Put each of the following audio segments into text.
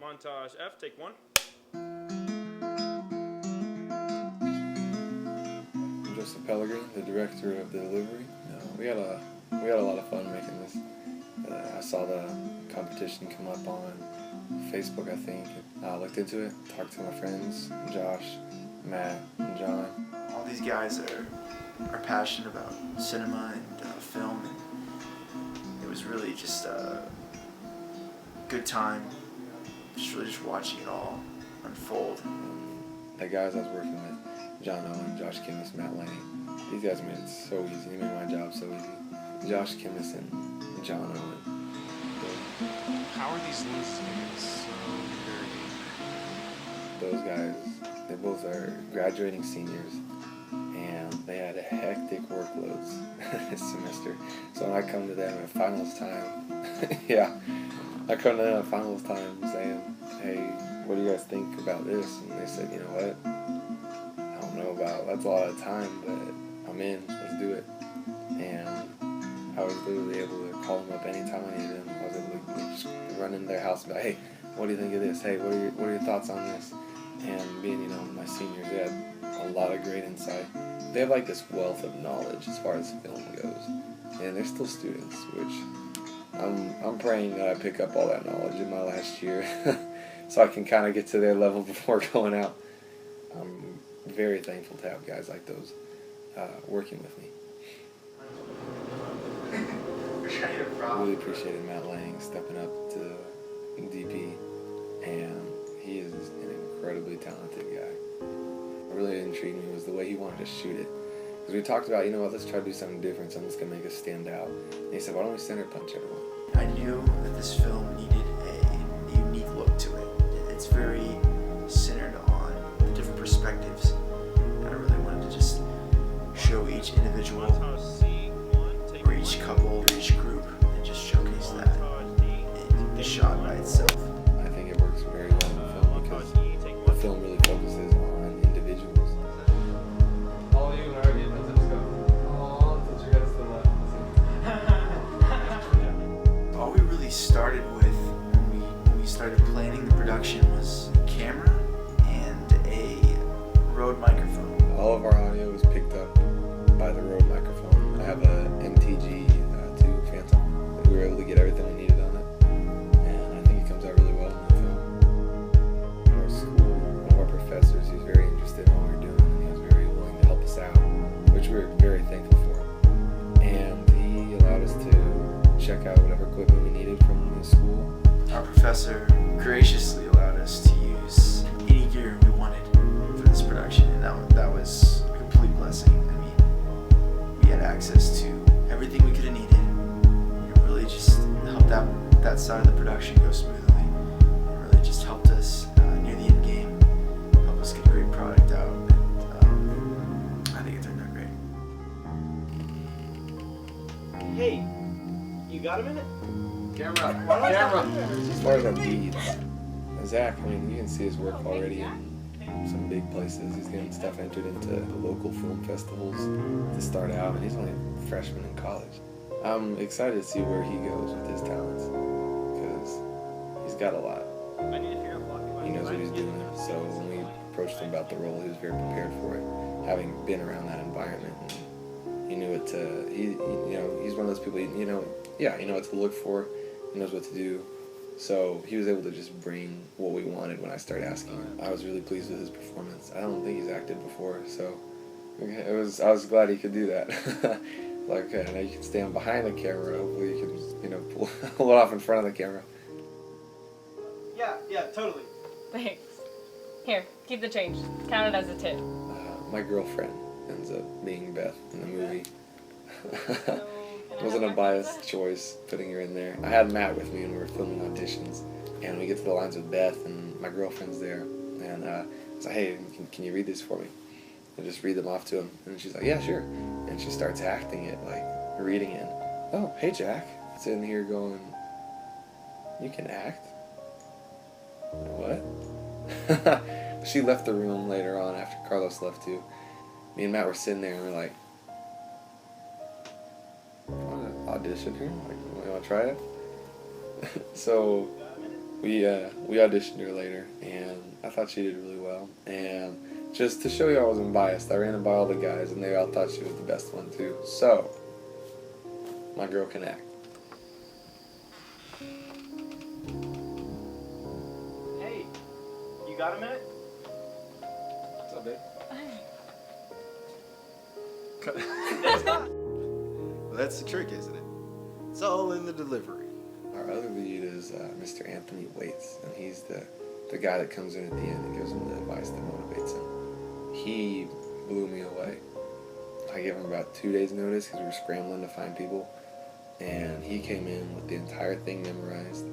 Montage F, take one. Joseph Pellegrini, the director of the delivery. We had a lot of fun making this. I saw the competition come up on Facebook, I think. I looked into it, talked to my friends, Josh, Matt, and John. All these guys are passionate about cinema and film, and it was really just a good time, just watching it all unfold. The guys I was working with, John Owen, Josh Kimmis, Matt Laney, these guys made it so easy. They made my job so easy. Josh Kimmis and John Owen. How are these lenses made so dirty? Those guys, they both are graduating seniors, and they had hectic workloads this semester. So when I come to them at finals time, yeah, I come to them at finals time saying, hey, what do you guys think about this? And they said, you know what, I don't know about, that's a lot of time, but I'm in, let's do it. And I was literally able to call them up anytime I needed them. I was able to just run into their house and be like, hey, what do you think of this? Hey, what are your thoughts on this? And being, my seniors, they had a lot of great insight. They have like this wealth of knowledge as far as film goes. And they're still students, which I'm praying that I pick up all that knowledge in my last year so I can kind of get to their level before going out. I'm very thankful to have guys like those working with me. I really appreciated Matt Lang stepping up to DP, and he is an incredibly talented guy. What really intrigued me was the way he wanted to shoot it. Because we talked about, let's try to do something different, something that's going to make us stand out. And he said, why don't we center punch everyone? I knew that this film needed a unique look to it. It's very centered on the different perspectives. And I really wanted to just show each individual, or each couple, or each group, and just showcase that in the shot by itself. I think it works very well in the film because the film really focuses on individuals. All of you and I are getting let's go. Oh, since you guys still left. All we really started with when we started planning the production was a camera and a RØDE microphone. All of our audio was picked up by the RØDE microphone. I have a MTG2 Phantom. We were able to get everything we needed on it, and I think it comes out really well in the film. Our school, one of our professors, he was very interested in what we were doing, and he was very willing to help us out, which we were very thankful for. And he allowed us to check out whatever equipment we needed from the school. Our professor graciously allowed us to use any gear we wanted for this production, and that was a complete blessing. I mean, we had access to everything we could have needed. It really just helped that side of the production go smoothly. It really just helped us near the end game, help us get a great product out, and I think it turned out great. Hey, you got a minute? Camera. As far as our beats, Zach, you can see his work already in some big places. He's getting stuff entered into the local film festivals to start out, and he's only a freshman in college. I'm excited to see where he goes with his talents, because he's got a lot. He knows what he's doing, so when we approached him about the role, he was very prepared for it, having been around that environment. And he knew what to, he's one of those people, he knows what to look for, he knows what to do. So he was able to just bring what we wanted when I started asking him. I was really pleased with his performance. I don't think he's acted before, so I was glad he could do that. Like, okay, now you can stand behind the camera. Hopefully you can, pull it off in front of the camera. Yeah, totally. Thanks. Here, keep the change. Count it as a tip. My girlfriend ends up being Beth in the movie. It wasn't a biased choice putting her in there. I had Matt with me when we were filming auditions, and we get to the lines with Beth, and my girlfriend's there, and I was like, hey, can you read this for me? And just read them off to him, and she's like, yeah, sure. And she starts acting it, like reading it. Oh, hey, Jack. Sitting here going, you can act? What? She left the room later on after Carlos left too. Me and Matt were sitting there, and we're like, audition here? Like, you want to try it? So we auditioned her later, and I thought she did really well. And just to show you I wasn't biased, I ran it by all the guys, and they all thought she was the best one too. So, my girl can act. Hey, you got a minute? What's up, babe? Well, that's the trick, isn't it? It's all in the delivery. Our other lead is Mr. Anthony Waits, and he's the guy that comes in at the end and gives him the advice that motivates him. He blew me away. I gave him about 2 days notice because we were scrambling to find people, and he came in with the entire thing memorized.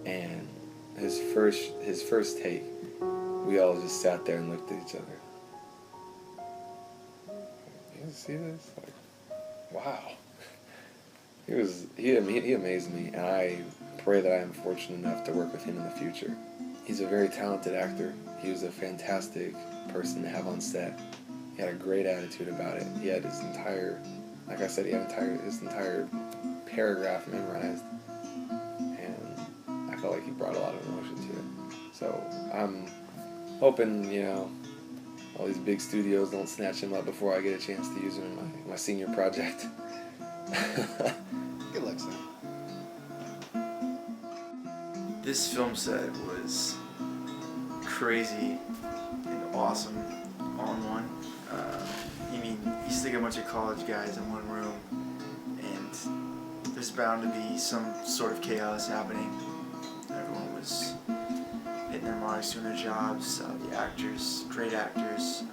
And his first take, we all just sat there and looked at each other. You see this? Like, wow. He amazed me, and I pray that I am fortunate enough to work with him in the future. He's a very talented actor. He was a fantastic person to have on set. He had a great attitude about it. He had his entire, like I said, his entire paragraph memorized, and I felt like he brought a lot of emotion to it. So I'm hoping, all these big studios don't snatch him up before I get a chance to use him in my senior project. Good luck, son. This film set was crazy and awesome all in one. You stick a bunch of college guys in one room, and there's bound to be some sort of chaos happening. Everyone was hitting their marks, doing their jobs. The actors, great actors.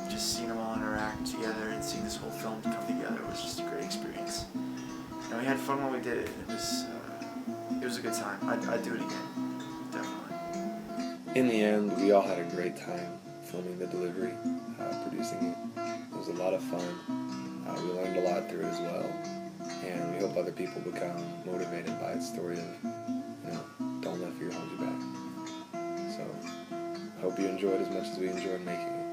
Just seeing them all interact together and seeing this whole film come together was just a great experience. We had fun while we did it. It was a good time. I'd do it again, definitely. In the end, we all had a great time filming the delivery, producing it. It was a lot of fun. We learned a lot through it as well, and we hope other people become motivated by its story of, don't let fear hold you back. So, I hope you enjoyed as much as we enjoyed making it.